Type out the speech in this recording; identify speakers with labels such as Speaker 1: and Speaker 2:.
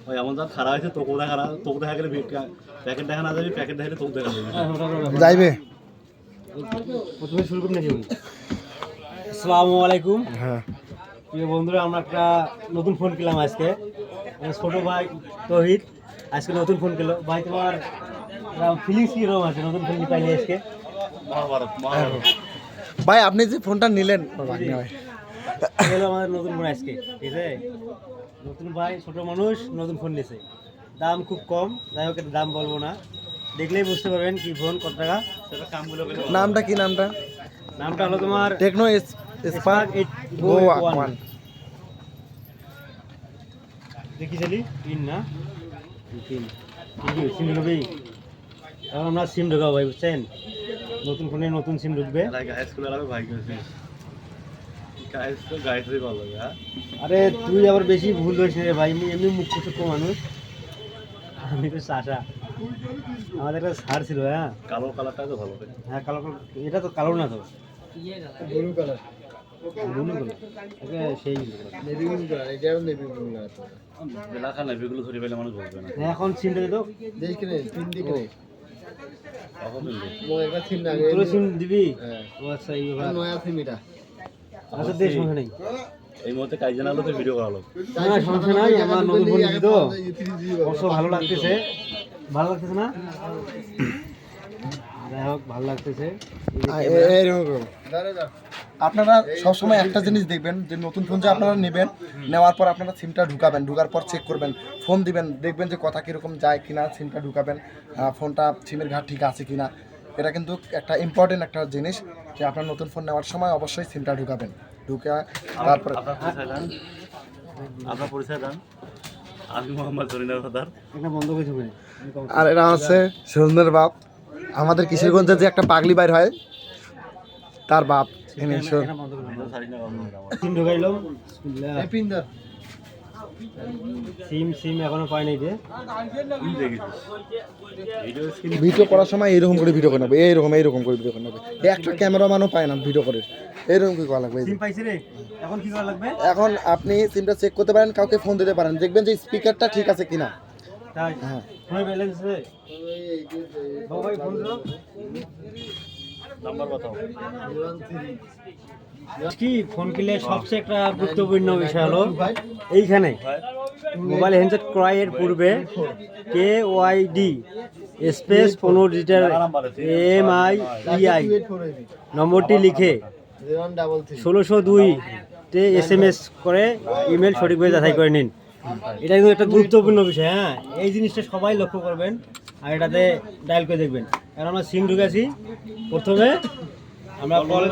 Speaker 1: ওই এমন যা খারাপ হয়েছে তোকে দেখা গেলে প্যাকেট দেখা না যাবে, প্যাকেট দেখালে তোকে দেখা যাবে
Speaker 2: যাইবে।
Speaker 3: প্রথমে শুরু করুন নাকি? আসসালামু আলাইকুম।
Speaker 2: হ্যাঁ
Speaker 3: প্রিয় বন্ধুরা, আমরা একটা নতুন ফোন কিনলাম আজকে। ছোট ভাই তহিদ আজকে নতুন ফোন কিনলো। ভাই তোমার ফিলিংস কীরকম আছে নতুন ফোন পাইলে আজকে?
Speaker 1: মহাভারত মহাভারত।
Speaker 2: ভাই আপনি যে ফোনটা নিলেন
Speaker 3: এলো আমাদের নতুন ফোন আজকে, ঠিক আছে? নতুন ভাই, ছোট মানুষ, নতুন ফোন নিয়েছে। দাম খুব কম, যাই হোক দাম বলবো না, দেখলেই বুঝতে পারবেন কি ফোন, কত টাকা। সেটা কামগুলো
Speaker 2: নামটা কি?
Speaker 3: নামটা হলো তোমার
Speaker 2: টেকনো স্পার্ক
Speaker 3: 8
Speaker 2: গো
Speaker 3: Go
Speaker 2: 1।
Speaker 3: দেখি চলি পিন না পিন সিম ঢুকবি। এখন আমরা সিম ঢুকাবো ভাই, বুঝছেন? নতুন ফোনে নতুন সিম ঢুকবে।
Speaker 1: গায়ে স্কুলে লাগবে ভাই করেছিস, গায়ে ভালো লাগে। হ্যাঁ
Speaker 3: আরে তুই আবার বেশি ভুল করিস রে ভাই, এমনি মুখ্য সূক্ষ্ম মানুষ, আমি তো চাষা। আমাদের একটা সার ছিল, হ্যাঁ
Speaker 1: কালো কালারটা তো ভালো।
Speaker 3: হ্যাঁ কালো কালো, এটা তো কালো না তো, ব্লু কালার। ব্লু কালার সেই
Speaker 2: নেভি ব্লু কালার, এটাও নেভি ব্লু কালার।
Speaker 1: লেখা নাই, এগুলো ধরে পেলে মানুষ বলবে না।
Speaker 3: এখন সিমটা দিত
Speaker 2: দেখি রে পিন দেখি রে
Speaker 1: তখন
Speaker 2: মো একটা সিম না
Speaker 3: তোর সিম দিবি।
Speaker 2: হ্যাঁ
Speaker 3: ও আচ্ছা, এই ব্যাপার।
Speaker 2: নয়া সিম এটা।
Speaker 3: আচ্ছা দেশ সমস্যা নেই,
Speaker 1: এই মুহূর্তে কাজ জানালো তো ভিডিও করা লোক।
Speaker 3: না সমস্যা নাই। আমার নতুন ফোন দিছি তো, অবশ্য ভালো লাগতেছে। ভালো লাগতেছে না? যাই হোক ভালো লাগতেছে।
Speaker 2: আপনারা সবসময় একটা জিনিস দেখবেন যে নতুন ফোন যে আপনারা নেবেন, নেওয়ার পর আপনারা সিমটা ঢুকাবেন, ঢুকার পর চেক করবেন, ফোন দিবেন, দেখবেন যে কথা কীরকম যায় কিনা, সিমটা ঢুকাবেন, ফোনটা সিমের ঘাট ঠিক আছে কিনা। এটা কিন্তু একটা ইম্পর্টেন্ট একটা জিনিস যে আপনার নতুন ফোন নেওয়ার সময় অবশ্যই সিমটা ঢুকাবেন। ঢুকে তারপরে
Speaker 1: আপনার পরিচয় দেন। আমি মোহাম্মদ জরিনার ফাদার।
Speaker 3: এটা বন্ধ করে দেবেন।
Speaker 2: আর এরা আছে সুন্দর বাপ, আমাদের কিশোরগঞ্জে যে একটা পাগলি বাইর হয় তার বাপ।
Speaker 3: সিম ঢুকাইলাম, সিম এখনো পাই নাই যে।
Speaker 2: ভিডিও করার সময় এইরকম করে ভিডিও করে নেবে, এইরকম করে ভিডিও করে নেবে। একটা ক্যামেরাম্যানও পায় না ভিডিও করে, এইরকম কি করা লাগবে?
Speaker 3: সিম পাইছি রে, এখন কি করা লাগবে?
Speaker 2: এখন আপনি সিমটা চেক করতে পারেন, কাউকে ফোন দিতে পারেন, দেখবেন যে স্পিকারটা ঠিক আছে কিনা।
Speaker 3: তাই
Speaker 2: হ্যাঁ
Speaker 3: ফোনে ব্যালেন্স আছে? ভাই ফোন দিলো
Speaker 1: নাম্বার बताओ।
Speaker 3: কি ফোন কিনলে সবচেয়ে একটা গুরুত্বপূর্ণ বিষয় হলো এইখানে মোবাইল হ্যান্ডসেট ক্রয়ের পূর্বে KYD স্পেস 15 ডিজিটাল MIEI নম্বরটি লিখে 1602-তে SMS করে ইমেল সঠিকভাবে যাচাই করে নিন। এটা কিন্তু একটা গুরুত্বপূর্ণ বিষয়। হ্যাঁ, এই জিনিসটা সবাই লক্ষ্য করবেন আর এটাতে ডায়াল করে দেখবেন। কারণ আমরা সিম ঢুকেছি, প্রথমে আমরা কল